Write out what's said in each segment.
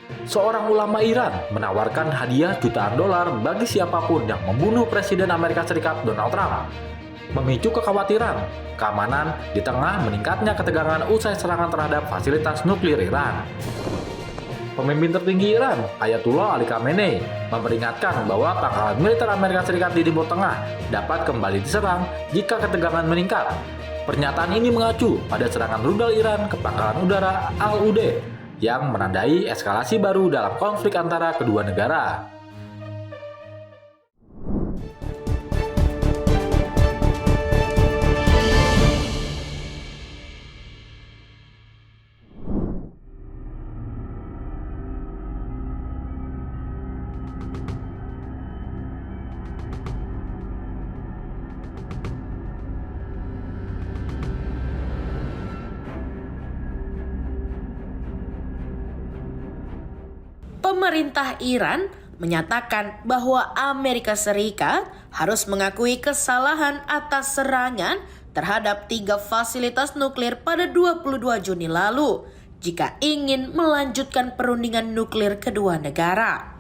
Seorang ulama Iran menawarkan hadiah jutaan dolar bagi siapapun yang membunuh Presiden Amerika Serikat Donald Trump, memicu kekhawatiran keamanan di tengah meningkatnya ketegangan usai serangan terhadap fasilitas nuklir Iran. Pemimpin tertinggi Iran, Ayatullah Ali Khamenei, memperingatkan bahwa pangkalan militer Amerika Serikat di Timur Tengah dapat kembali diserang jika ketegangan meningkat. Pernyataan ini mengacu pada serangan rudal Iran ke pangkalan udara Al-Udeid yang menandai eskalasi baru dalam konflik antara kedua negara. Pemerintah Iran menyatakan bahwa Amerika Serikat harus mengakui kesalahan atas serangan terhadap 3 fasilitas nuklir pada 22 Juni lalu jika ingin melanjutkan perundingan nuklir kedua negara.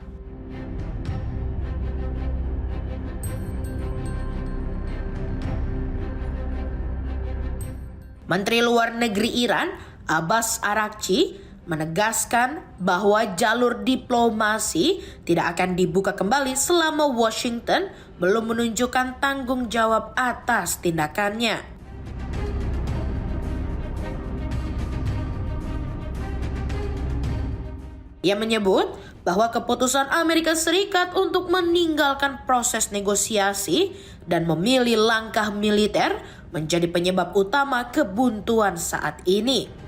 Menteri Luar Negeri Iran, Abbas Araghchi, menegaskan bahwa jalur diplomasi tidak akan dibuka kembali selama Washington belum menunjukkan tanggung jawab atas tindakannya. Ia menyebut bahwa keputusan Amerika Serikat untuk meninggalkan proses negosiasi dan memilih langkah militer menjadi penyebab utama kebuntuan saat ini.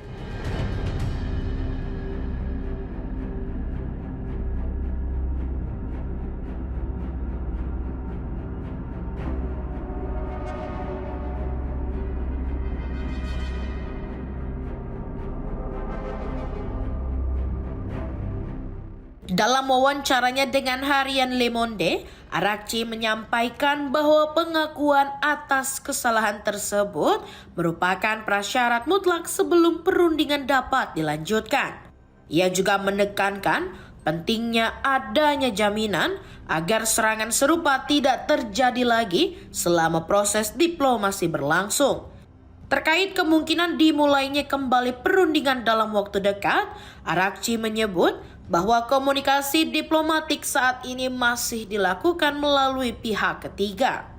Dalam wawancaranya dengan harian Le Monde, Araghchi menyampaikan bahwa pengakuan atas kesalahan tersebut merupakan prasyarat mutlak sebelum perundingan dapat dilanjutkan. Ia juga menekankan pentingnya adanya jaminan agar serangan serupa tidak terjadi lagi selama proses diplomasi berlangsung. Terkait kemungkinan dimulainya kembali perundingan dalam waktu dekat, Araghchi menyebut bahwa komunikasi diplomatik saat ini masih dilakukan melalui pihak ketiga.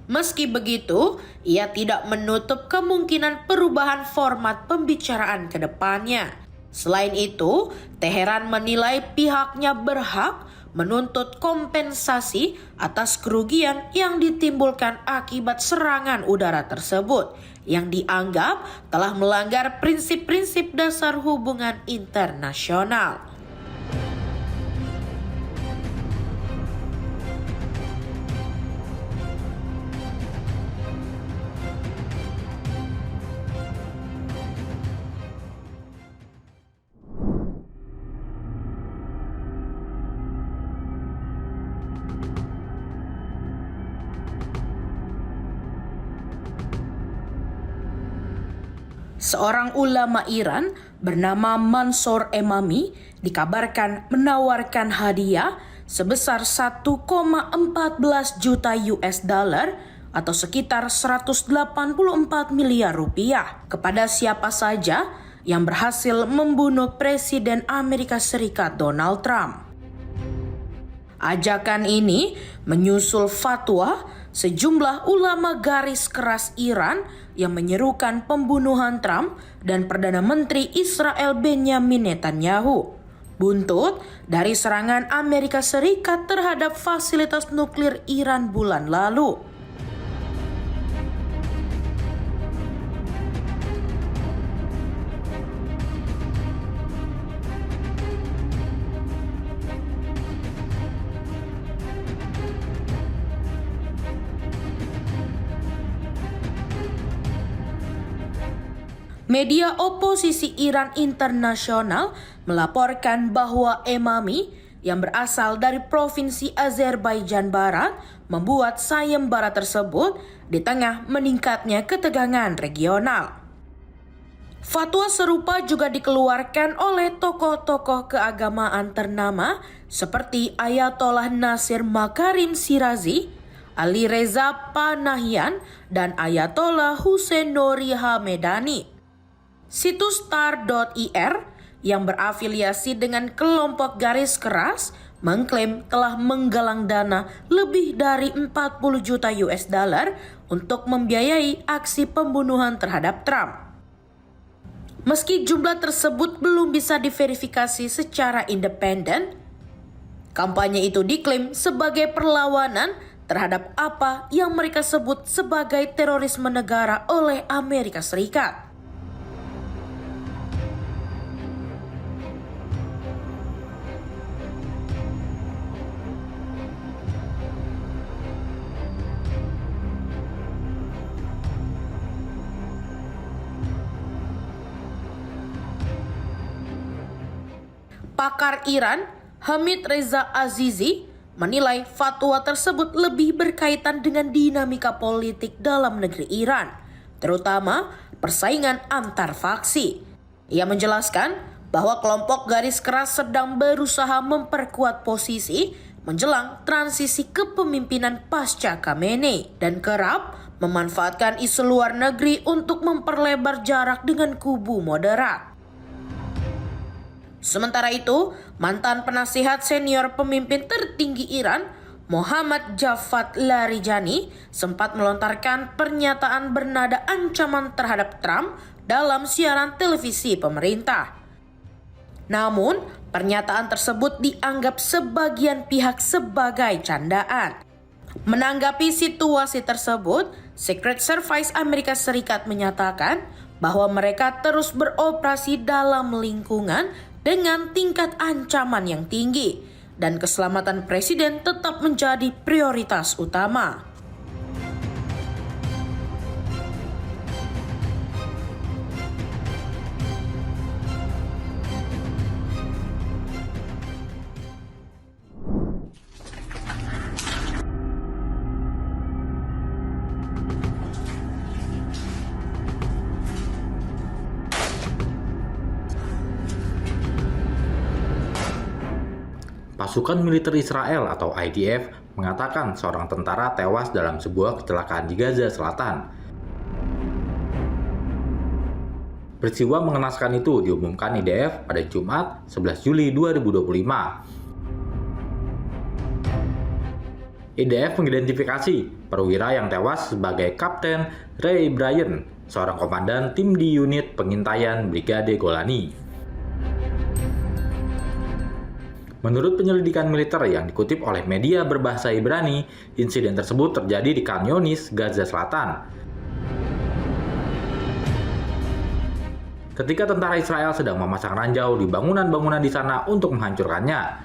Meski begitu, ia tidak menutup kemungkinan perubahan format pembicaraan ke depannya. Selain itu, Teheran menilai pihaknya berhak menuntut kompensasi atas kerugian yang ditimbulkan akibat serangan udara tersebut, yang dianggap telah melanggar prinsip-prinsip dasar hubungan internasional. Seorang ulama Iran bernama Mansour Emami dikabarkan menawarkan hadiah sebesar 1,14 juta US dollar atau sekitar 184 miliar rupiah kepada siapa saja yang berhasil membunuh Presiden Amerika Serikat Donald Trump. Ajakan ini menyusul fatwa sejumlah ulama garis keras Iran yang menyerukan pembunuhan Trump dan Perdana Menteri Israel Benjamin Netanyahu. Buntut dari serangan Amerika Serikat terhadap fasilitas nuklir Iran bulan lalu. Media oposisi Iran internasional melaporkan bahwa Emami yang berasal dari provinsi Azerbaijan Barat membuat sayembara tersebut di tengah meningkatnya ketegangan regional. Fatwa serupa juga dikeluarkan oleh tokoh-tokoh keagamaan ternama seperti Ayatollah Nasir Makarim Shirazi, Ali Reza Panahian, dan Ayatollah Hussein Nuri Hamedani. Situs star.ir yang berafiliasi dengan kelompok garis keras mengklaim telah menggalang dana lebih dari 40 juta US dollar untuk membiayai aksi pembunuhan terhadap Trump. Meski jumlah tersebut belum bisa diverifikasi secara independen, kampanye itu diklaim sebagai perlawanan terhadap apa yang mereka sebut sebagai terorisme negara oleh Amerika Serikat. Pakar Iran, Hamid Reza Azizi, menilai fatwa tersebut lebih berkaitan dengan dinamika politik dalam negeri Iran, terutama persaingan antar faksi. Ia menjelaskan bahwa kelompok garis keras sedang berusaha memperkuat posisi menjelang transisi kepemimpinan pasca Khamenei dan kerap memanfaatkan isu luar negeri untuk memperlebar jarak dengan kubu moderat. Sementara itu, mantan penasihat senior pemimpin tertinggi Iran, Mohammad Javad Larijani, sempat melontarkan pernyataan bernada ancaman terhadap Trump dalam siaran televisi pemerintah. Namun, pernyataan tersebut dianggap sebagian pihak sebagai candaan. Menanggapi situasi tersebut, Secret Service Amerika Serikat menyatakan bahwa mereka terus beroperasi dalam lingkungan dengan tingkat ancaman yang tinggi dan keselamatan presiden tetap menjadi prioritas utama. Pasukan militer Israel atau IDF mengatakan seorang tentara tewas dalam sebuah kecelakaan di Gaza Selatan. Peristiwa mengenaskan itu diumumkan IDF pada Jumat 11 Juli 2025. IDF mengidentifikasi perwira yang tewas sebagai Kapten Ray Bryan, seorang komandan tim di unit pengintaian Brigade Golani. Menurut penyelidikan militer yang dikutip oleh media berbahasa Ibrani, insiden tersebut terjadi di Khan Younis, Gaza Selatan. Ketika tentara Israel sedang memasang ranjau di bangunan-bangunan di sana untuk menghancurkannya.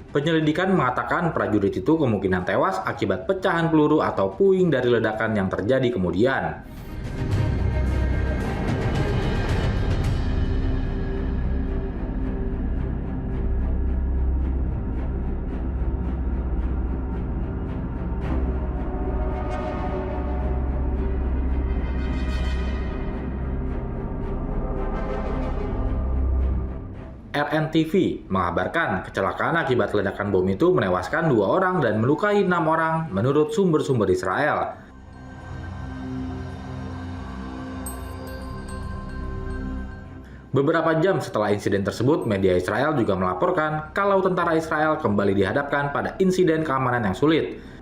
Penyelidikan mengatakan prajurit itu kemungkinan tewas akibat pecahan peluru atau puing dari ledakan yang terjadi kemudian. RNTV mengabarkan kecelakaan akibat ledakan bom itu menewaskan 2 orang dan melukai 6 orang menurut sumber-sumber Israel. Beberapa jam setelah insiden tersebut, media Israel juga melaporkan kalau tentara Israel kembali dihadapkan pada insiden keamanan yang sulit.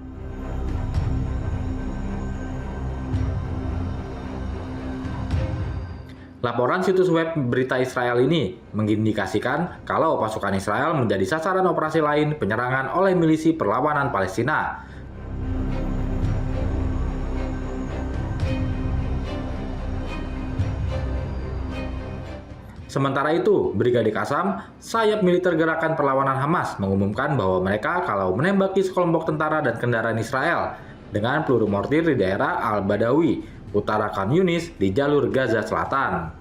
Laporan situs web berita Israel ini mengindikasikan kalau pasukan Israel menjadi sasaran operasi lain penyerangan oleh milisi perlawanan Palestina. Sementara itu, Brigade Qassam, sayap militer gerakan perlawanan Hamas, mengumumkan bahwa mereka kalau menembaki sekelompok tentara dan kendaraan Israel dengan peluru mortir di daerah Al-Badawi, utara Khan Yunis di jalur Gaza Selatan.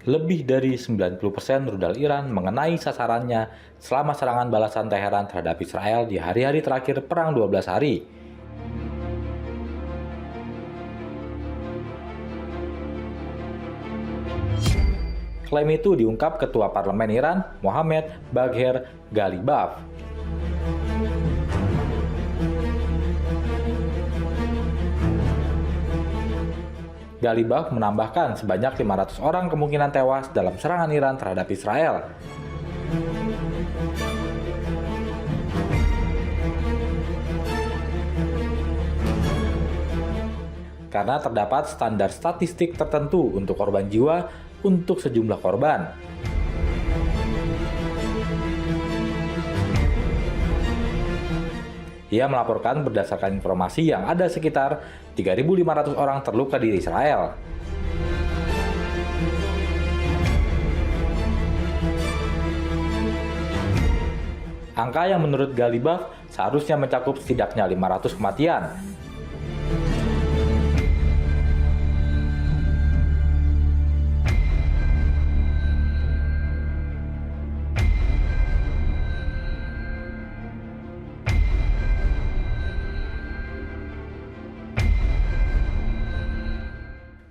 Lebih dari 90% rudal Iran mengenai sasarannya selama serangan balasan Teheran terhadap Israel di hari-hari terakhir Perang 12 hari. Klaim itu diungkap Ketua Parlemen Iran, Mohammad Bagher Ghalibaf. Ghalibaf menambahkan sebanyak 500 orang kemungkinan tewas dalam serangan Iran terhadap Israel. Karena terdapat standar statistik tertentu untuk korban jiwa untuk sejumlah korban. Ia melaporkan berdasarkan informasi yang ada sekitar 3.500 orang terluka di Israel. Angka yang menurut Ghalibaf seharusnya mencakup setidaknya 500 kematian.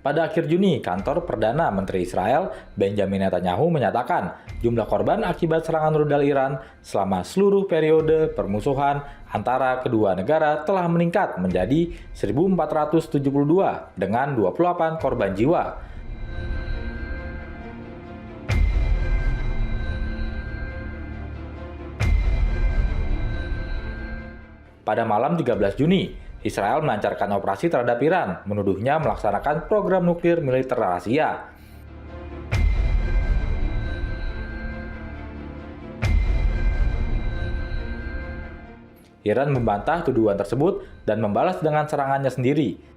Pada akhir Juni, kantor Perdana Menteri Israel, Benjamin Netanyahu menyatakan jumlah korban akibat serangan rudal Iran selama seluruh periode permusuhan antara kedua negara telah meningkat menjadi 1.472 dengan 28 korban jiwa. Pada malam 13 Juni, Israel melancarkan operasi terhadap Iran, menuduhnya melaksanakan program nuklir militer rahasia. Iran membantah tuduhan tersebut dan membalas dengan serangannya sendiri.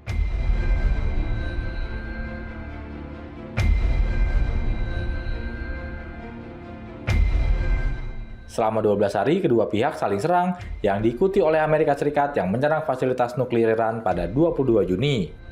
Selama 12 hari, kedua pihak saling serang yang diikuti oleh Amerika Serikat yang menyerang fasilitas nuklir Iran pada 22 Juni.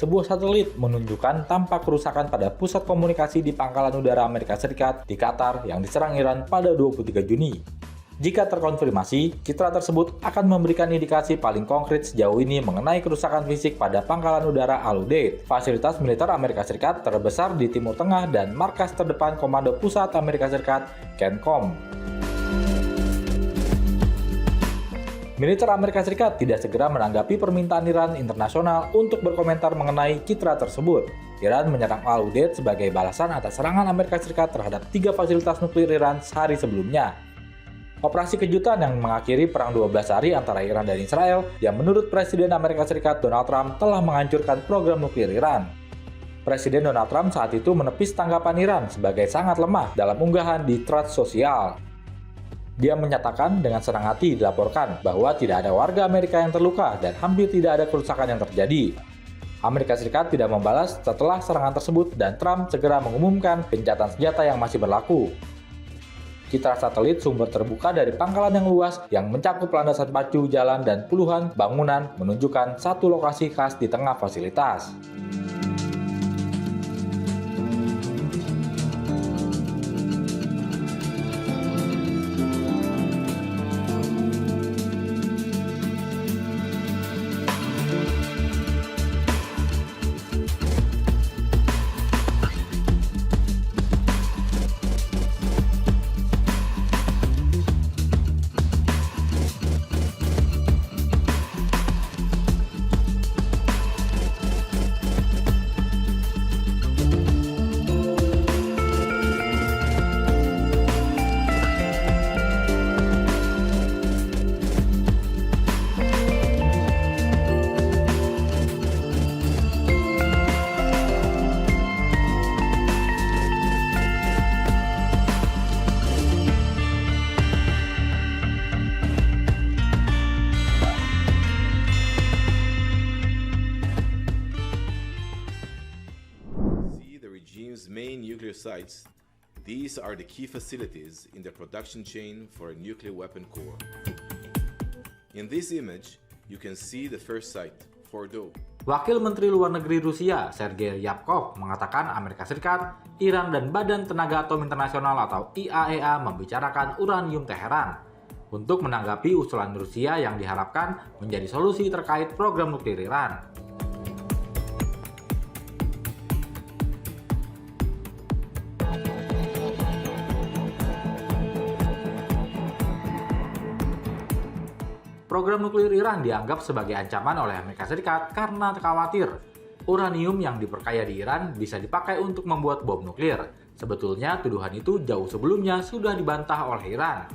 Sebuah satelit menunjukkan tampak kerusakan pada pusat komunikasi di Pangkalan Udara Amerika Serikat di Qatar yang diserang Iran pada 23 Juni. Jika terkonfirmasi, citra tersebut akan memberikan indikasi paling konkret sejauh ini mengenai kerusakan fisik pada Pangkalan Udara Al-Udeid, fasilitas militer Amerika Serikat terbesar di Timur Tengah dan markas terdepan Komando Pusat Amerika Serikat, CENTCOM. Militer Amerika Serikat tidak segera menanggapi permintaan Iran internasional untuk berkomentar mengenai citra tersebut. Iran menyerang Al-Udeid sebagai balasan atas serangan Amerika Serikat terhadap 3 fasilitas nuklir Iran sehari sebelumnya. Operasi kejutan yang mengakhiri perang 12 hari antara Iran dan Israel yang menurut Presiden Amerika Serikat Donald Trump telah menghancurkan program nuklir Iran. Presiden Donald Trump saat itu menepis tanggapan Iran sebagai sangat lemah dalam unggahan di Truth Social. Dia menyatakan dengan senang hati dilaporkan bahwa tidak ada warga Amerika yang terluka dan hampir tidak ada kerusakan yang terjadi. Amerika Serikat tidak membalas setelah serangan tersebut dan Trump segera mengumumkan gencatan senjata yang masih berlaku. Citra satelit sumber terbuka dari pangkalan yang luas yang mencakup landasan pacu, jalan, dan puluhan bangunan menunjukkan satu lokasi khas di tengah fasilitas. main nuclear sites, these are the key facilities in the production chain for a nuclear weapon core. In this image, you can see the first site, Fordow. Wakil Menteri Luar Negeri Rusia, Sergei Ryabkov, mengatakan Amerika Serikat, Iran, dan Badan Tenaga Atom Internasional atau IAEA membicarakan uranium Teheran untuk menanggapi usulan Rusia yang diharapkan menjadi solusi terkait program nuklir Iran. Program nuklir Iran dianggap sebagai ancaman oleh Amerika Serikat karena khawatir uranium yang diperkaya di Iran bisa dipakai untuk membuat bom nuklir. Sebetulnya tuduhan itu jauh sebelumnya sudah dibantah oleh Iran.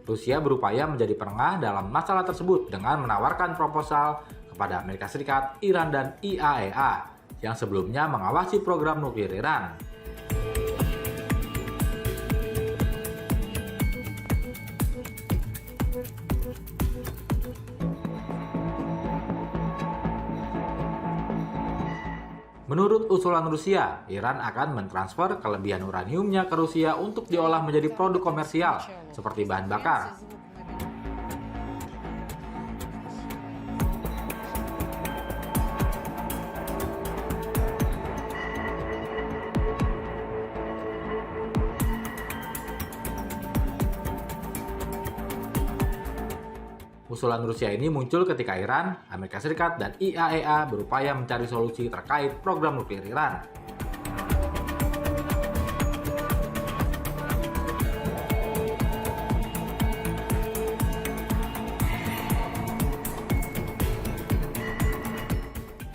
Rusia berupaya menjadi penengah dalam masalah tersebut dengan menawarkan proposal kepada Amerika Serikat, Iran, dan IAEA yang sebelumnya mengawasi program nuklir Iran. Menurut usulan Rusia, Iran akan mentransfer kelebihan uraniumnya ke Rusia untuk diolah menjadi produk komersial seperti bahan bakar. Usulan Rusia ini muncul ketika Iran, Amerika Serikat, dan IAEA berupaya mencari solusi terkait program nuklir Iran.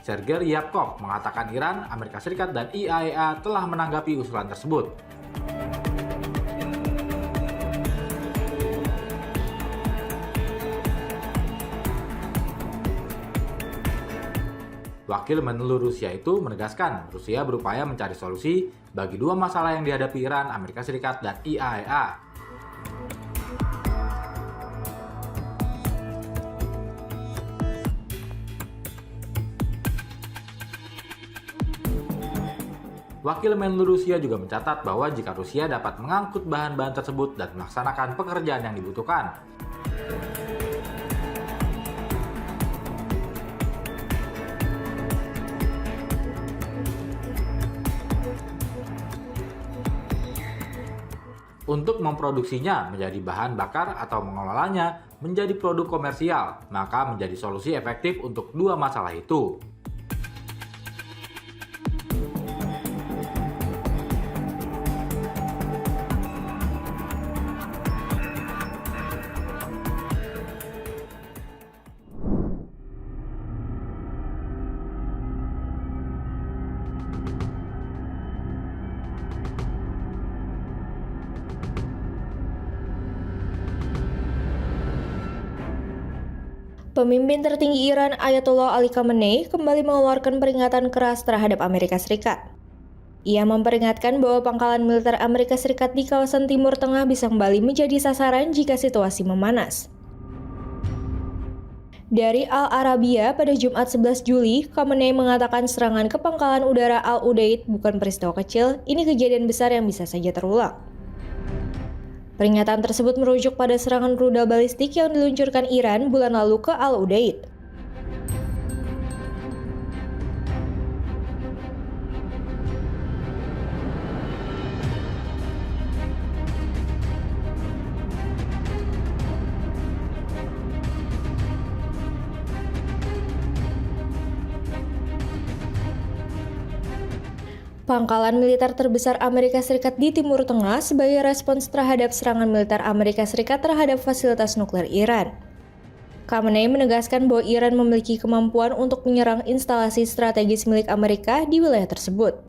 Sergei Ryabkov mengatakan Iran, Amerika Serikat, dan IAEA telah menanggapi usulan tersebut. Wakil Menlu Rusia itu menegaskan Rusia berupaya mencari solusi bagi dua masalah yang dihadapi Iran, Amerika Serikat, dan IAEA. Wakil Menlu Rusia juga mencatat bahwa jika Rusia dapat mengangkut bahan-bahan tersebut dan melaksanakan pekerjaan yang dibutuhkan, untuk memproduksinya menjadi bahan bakar atau mengelolanya menjadi produk komersial, maka menjadi solusi efektif untuk dua masalah itu. Pemimpin tertinggi Iran Ayatollah Ali Khamenei kembali mengeluarkan peringatan keras terhadap Amerika Serikat. Ia memperingatkan bahwa pangkalan militer Amerika Serikat di kawasan Timur Tengah bisa kembali menjadi sasaran jika situasi memanas. Dari Al Arabiya pada Jumat 11 Juli, Khamenei mengatakan serangan ke pangkalan udara Al Udeid bukan peristiwa kecil, ini kejadian besar yang bisa saja terulang. Peringatan tersebut merujuk pada serangan rudal balistik yang diluncurkan Iran bulan lalu ke Al Udeid. Pangkalan militer terbesar Amerika Serikat di Timur Tengah sebagai respons terhadap serangan militer Amerika Serikat terhadap fasilitas nuklir Iran. Khamenei menegaskan bahwa Iran memiliki kemampuan untuk menyerang instalasi strategis milik Amerika di wilayah tersebut.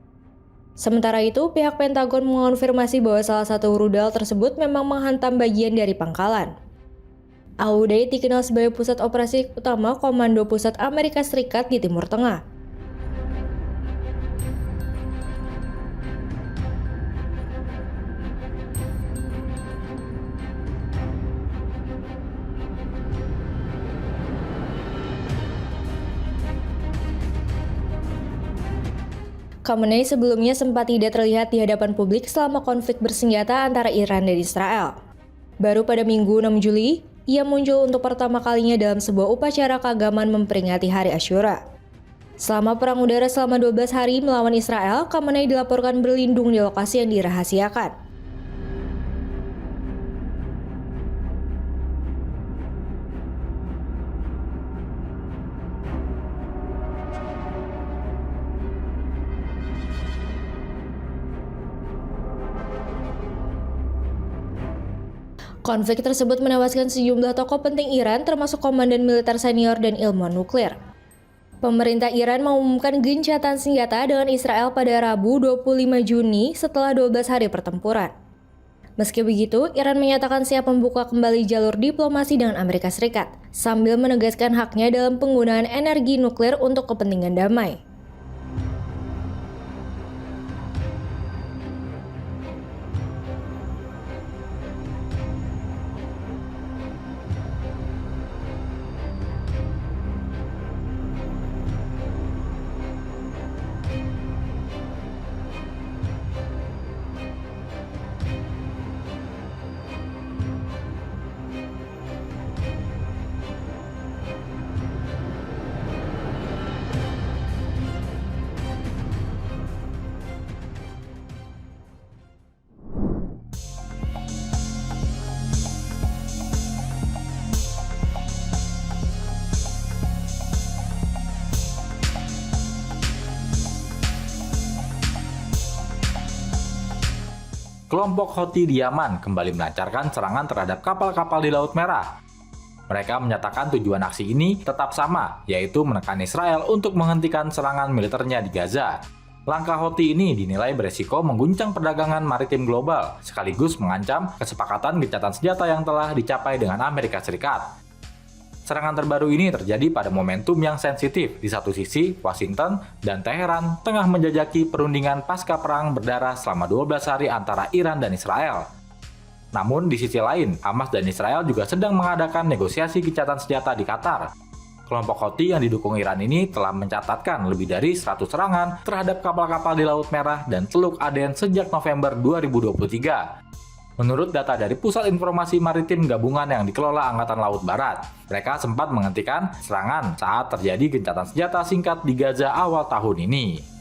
Sementara itu, pihak Pentagon mengonfirmasi bahwa salah satu rudal tersebut memang menghantam bagian dari pangkalan. Al Udeid dikenal sebagai pusat operasi utama Komando Pusat Amerika Serikat di Timur Tengah. Khamenei sebelumnya sempat tidak terlihat di hadapan publik selama konflik bersenjata antara Iran dan Israel. Baru pada Minggu 6 Juli, ia muncul untuk pertama kalinya dalam sebuah upacara keagamaan memperingati Hari Asyura. Selama perang udara selama 12 hari melawan Israel, Khamenei dilaporkan berlindung di lokasi yang dirahasiakan. Konflik tersebut menewaskan sejumlah tokoh penting Iran termasuk komandan militer senior dan ilmuwan nuklir. Pemerintah Iran mengumumkan gencatan senjata dengan Israel pada Rabu 25 Juni setelah 12 hari pertempuran. Meski begitu, Iran menyatakan siap membuka kembali jalur diplomasi dengan Amerika Serikat, sambil menegaskan haknya dalam penggunaan energi nuklir untuk kepentingan damai. Kelompok Houthi di Yaman kembali melancarkan serangan terhadap kapal-kapal di Laut Merah. Mereka menyatakan tujuan aksi ini tetap sama, yaitu menekan Israel untuk menghentikan serangan militernya di Gaza. Langkah Houthi ini dinilai beresiko mengguncang perdagangan maritim global, sekaligus mengancam kesepakatan gencatan senjata yang telah dicapai dengan Amerika Serikat. Serangan terbaru ini terjadi pada momentum yang sensitif. Di satu sisi, Washington dan Teheran tengah menjajaki perundingan pasca perang berdarah selama 12 hari antara Iran dan Israel. Namun di sisi lain, Hamas dan Israel juga sedang mengadakan negosiasi gencatan senjata di Qatar. Kelompok Houthi yang didukung Iran ini telah mencatatkan lebih dari 100 serangan terhadap kapal-kapal di Laut Merah dan Teluk Aden sejak November 2023. Menurut data dari Pusat Informasi Maritim Gabungan yang dikelola Angkatan Laut Barat, mereka sempat menghentikan serangan saat terjadi gencatan senjata singkat di Gaza awal tahun ini.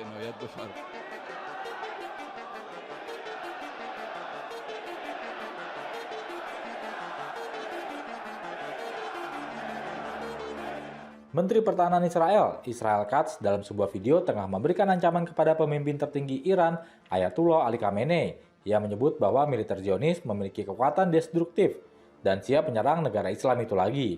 عنایت بفرمایید. Menteri Pertahanan Israel Katz, dalam sebuah video tengah memberikan ancaman kepada pemimpin tertinggi Iran, Ayatullah Ali Khamenei. Ia menyebut bahwa militer Zionis memiliki kekuatan destruktif dan siap menyerang negara Islam itu lagi.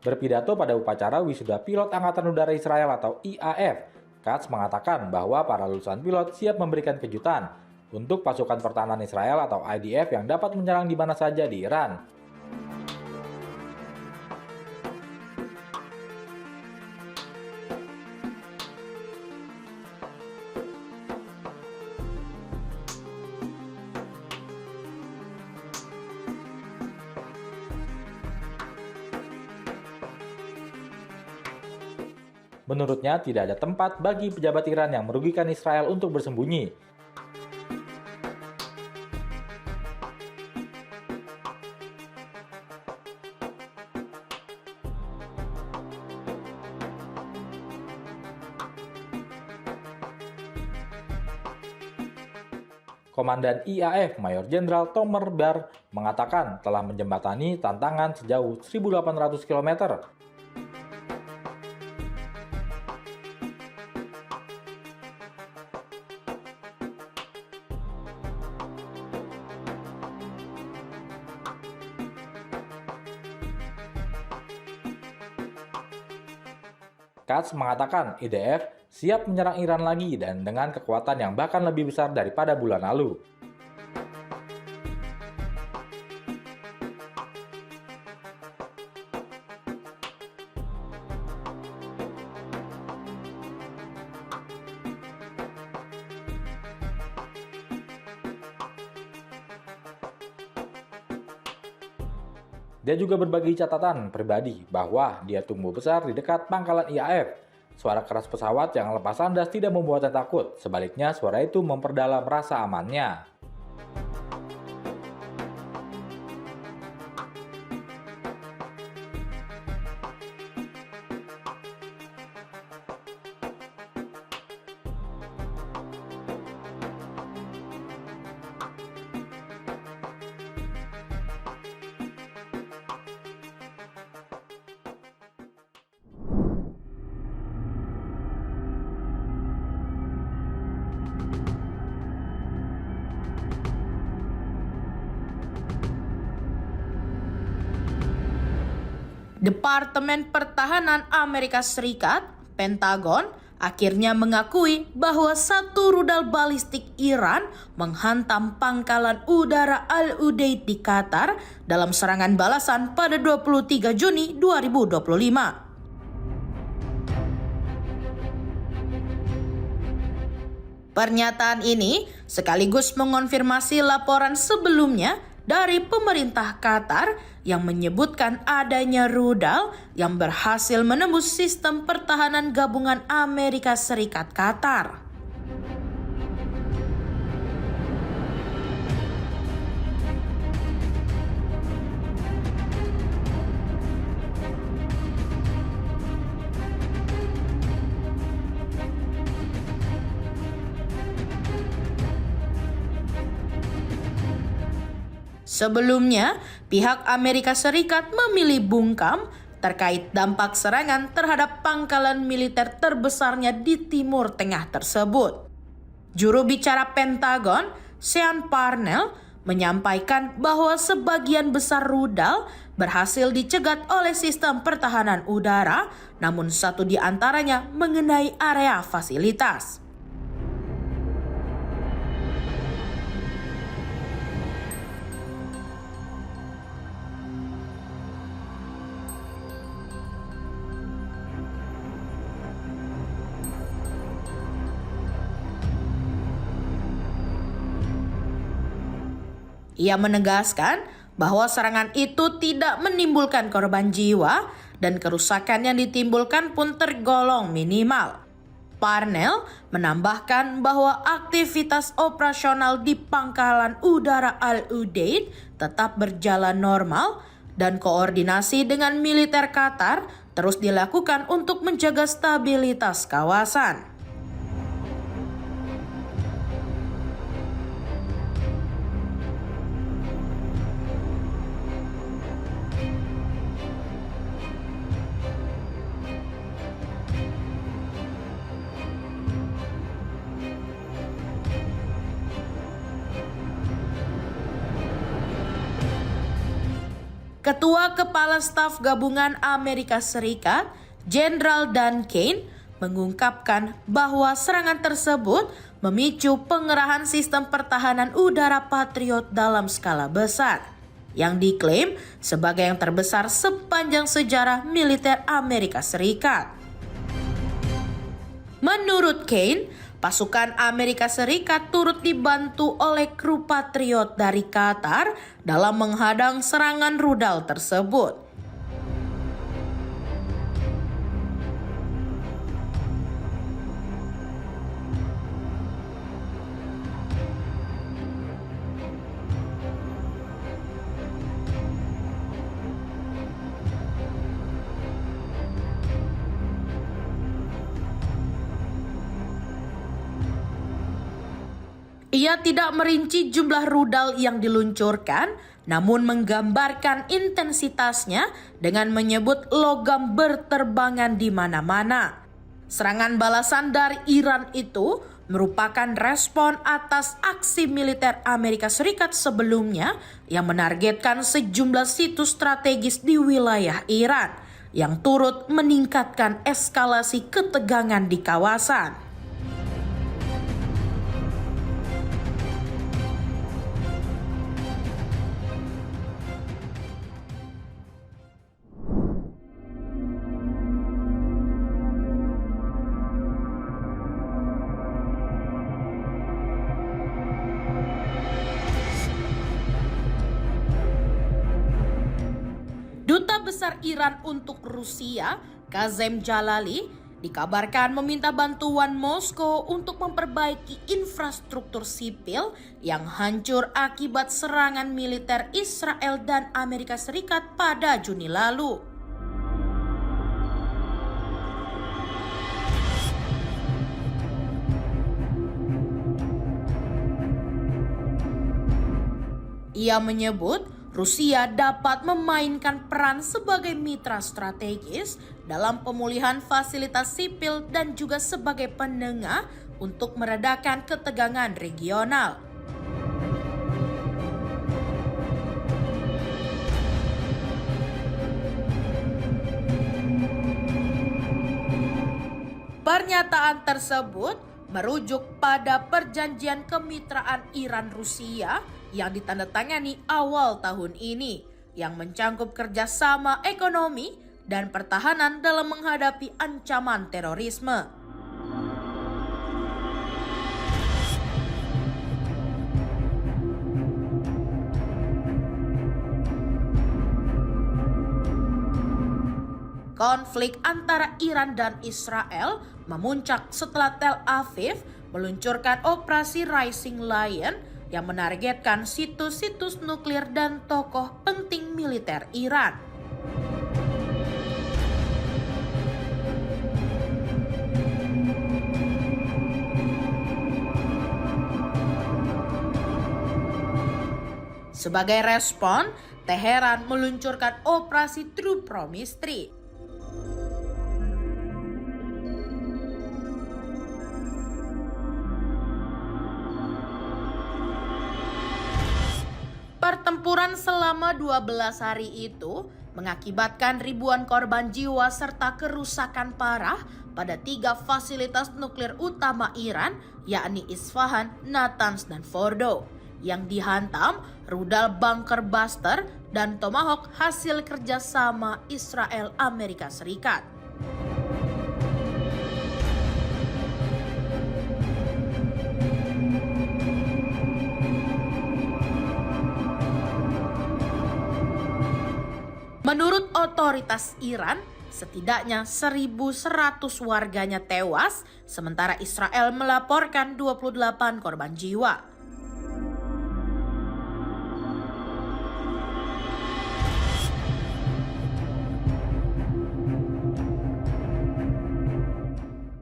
Berpidato pada upacara wisuda pilot Angkatan Udara Israel atau IAF, Katz mengatakan bahwa para lulusan pilot siap memberikan kejutan untuk pasukan pertahanan Israel atau IDF yang dapat menyerang di mana saja di Iran. Menurutnya, tidak ada tempat bagi pejabat Iran yang merugikan Israel untuk bersembunyi. Komandan IAF Mayor Jenderal Tomer Bar mengatakan telah menjembatani tantangan sejauh 1.800 km. Katz mengatakan IDF siap menyerang Iran lagi dan dengan kekuatan yang bahkan lebih besar daripada bulan lalu. Dia juga berbagi catatan pribadi bahwa dia tumbuh besar di dekat pangkalan IAF. Suara keras pesawat yang lepas landas tidak membuatnya takut, sebaliknya suara itu memperdalam rasa amannya. Departemen Pertahanan Amerika Serikat, Pentagon, akhirnya mengakui bahwa satu rudal balistik Iran menghantam pangkalan udara Al-Udeid di Qatar dalam serangan balasan pada 23 Juni 2025. Pernyataan ini sekaligus mengonfirmasi laporan sebelumnya dari pemerintah Qatar yang menyebutkan adanya rudal yang berhasil menembus sistem pertahanan gabungan Amerika Serikat Qatar. Sebelumnya, pihak Amerika Serikat memilih bungkam terkait dampak serangan terhadap pangkalan militer terbesarnya di Timur Tengah tersebut. Juru bicara Pentagon, Sean Parnell, menyampaikan bahwa sebagian besar rudal berhasil dicegat oleh sistem pertahanan udara, namun satu di antaranya mengenai area fasilitas. Ia menegaskan bahwa serangan itu tidak menimbulkan korban jiwa dan kerusakan yang ditimbulkan pun tergolong minimal. Parnell menambahkan bahwa aktivitas operasional di pangkalan udara Al-Udeid tetap berjalan normal dan koordinasi dengan militer Qatar terus dilakukan untuk menjaga stabilitas kawasan. Ketua Kepala Staf Gabungan Amerika Serikat, Jenderal Dan Kane, mengungkapkan bahwa serangan tersebut memicu pengerahan sistem pertahanan udara Patriot dalam skala besar, yang diklaim sebagai yang terbesar sepanjang sejarah militer Amerika Serikat. Menurut Kane, pasukan Amerika Serikat turut dibantu oleh kru Patriot dari Qatar dalam menghadang serangan rudal tersebut. Ia tidak merinci jumlah rudal yang diluncurkan, namun menggambarkan intensitasnya dengan menyebut logam berterbangan di mana-mana. Serangan balasan dari Iran itu merupakan respon atas aksi militer Amerika Serikat sebelumnya yang menargetkan sejumlah situs strategis di wilayah Iran, yang turut meningkatkan eskalasi ketegangan di kawasan. Duta Besar Iran untuk Rusia, Kazem Jalali, dikabarkan meminta bantuan Moskow untuk memperbaiki infrastruktur sipil yang hancur akibat serangan militer Israel dan Amerika Serikat pada Juni lalu. Ia menyebut Rusia dapat memainkan peran sebagai mitra strategis dalam pemulihan fasilitas sipil dan juga sebagai penengah untuk meredakan ketegangan regional. Pernyataan tersebut merujuk pada perjanjian kemitraan Iran-Rusia yang ditandatangani awal tahun ini, yang mencangkup kerjasama ekonomi dan pertahanan dalam menghadapi ancaman terorisme. Konflik antara Iran dan Israel memuncak setelah Tel Aviv meluncurkan operasi Rising Lion yang menargetkan situs-situs nuklir dan tokoh penting militer Iran. Sebagai respon, Teheran meluncurkan operasi True Promise 3. Pertempuran selama 12 hari itu mengakibatkan ribuan korban jiwa serta kerusakan parah pada 3 fasilitas nuklir utama Iran, yakni Isfahan, Natanz, dan Fordo, yang dihantam rudal bunker buster dan Tomahawk hasil kerjasama Israel Amerika Serikat. Menurut otoritas Iran, setidaknya 1.100 warganya tewas, sementara Israel melaporkan 28 korban jiwa.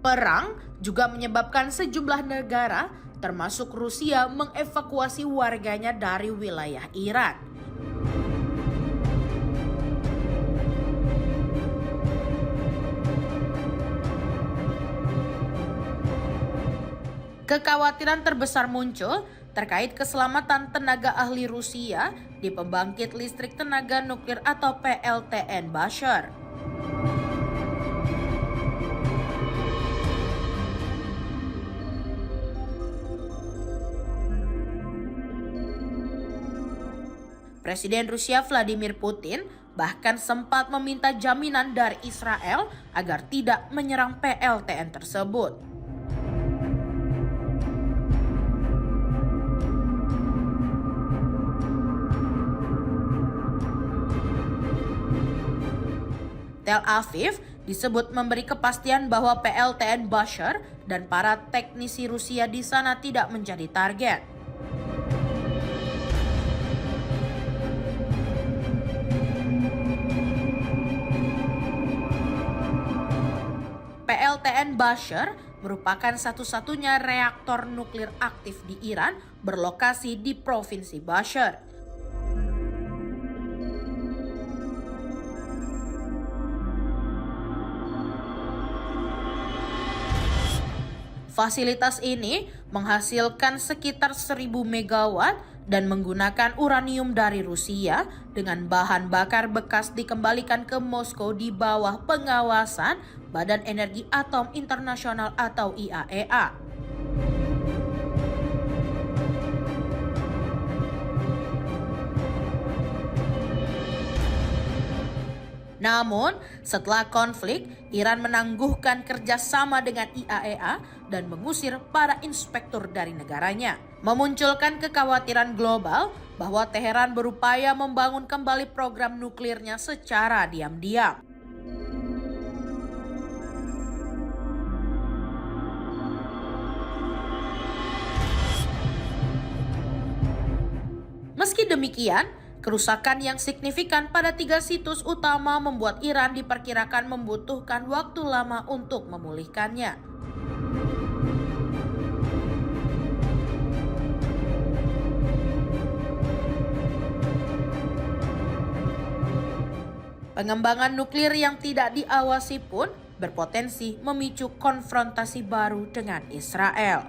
Perang juga menyebabkan sejumlah negara, termasuk Rusia, mengevakuasi warganya dari wilayah Iran. Kekhawatiran terbesar muncul terkait keselamatan tenaga ahli Rusia di pembangkit listrik tenaga nuklir atau PLTN Bashar. Presiden Rusia Vladimir Putin bahkan sempat meminta jaminan dari Israel agar tidak menyerang PLTN tersebut. Tel Aviv disebut memberi kepastian bahwa PLTN Bashar dan para teknisi Rusia di sana tidak menjadi target. PLTN Bashar merupakan satu-satunya reaktor nuklir aktif di Iran berlokasi di Provinsi Bashar. Fasilitas ini menghasilkan sekitar 1000 megawatt dan menggunakan uranium dari Rusia dengan bahan bakar bekas dikembalikan ke Moskow di bawah pengawasan Badan Energi Atom Internasional atau IAEA. Namun, setelah konflik, Iran menangguhkan kerjasama dengan IAEA dan mengusir para inspektur dari negaranya, memunculkan kekhawatiran global bahwa Teheran berupaya membangun kembali program nuklirnya secara diam-diam. Meski demikian, kerusakan yang signifikan pada 3 situs utama membuat Iran diperkirakan membutuhkan waktu lama untuk memulihkannya. Pengembangan nuklir yang tidak diawasi pun berpotensi memicu konfrontasi baru dengan Israel.